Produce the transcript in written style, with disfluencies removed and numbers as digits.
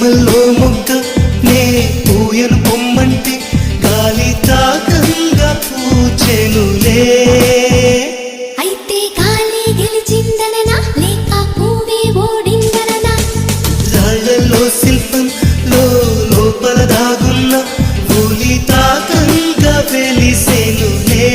కొమ్మల్లో మొగ్గ నే పూయను పొమ్మంటే గాలి తాకంగా పూచెనులే. అయితే గాలి గెలిచిందననా లేక పువ్వే ఓడిందననా? రాళ్ళల్లో శిల్పం లోపల దాగున్న పూలి తాకంగా వెలిసెనులే.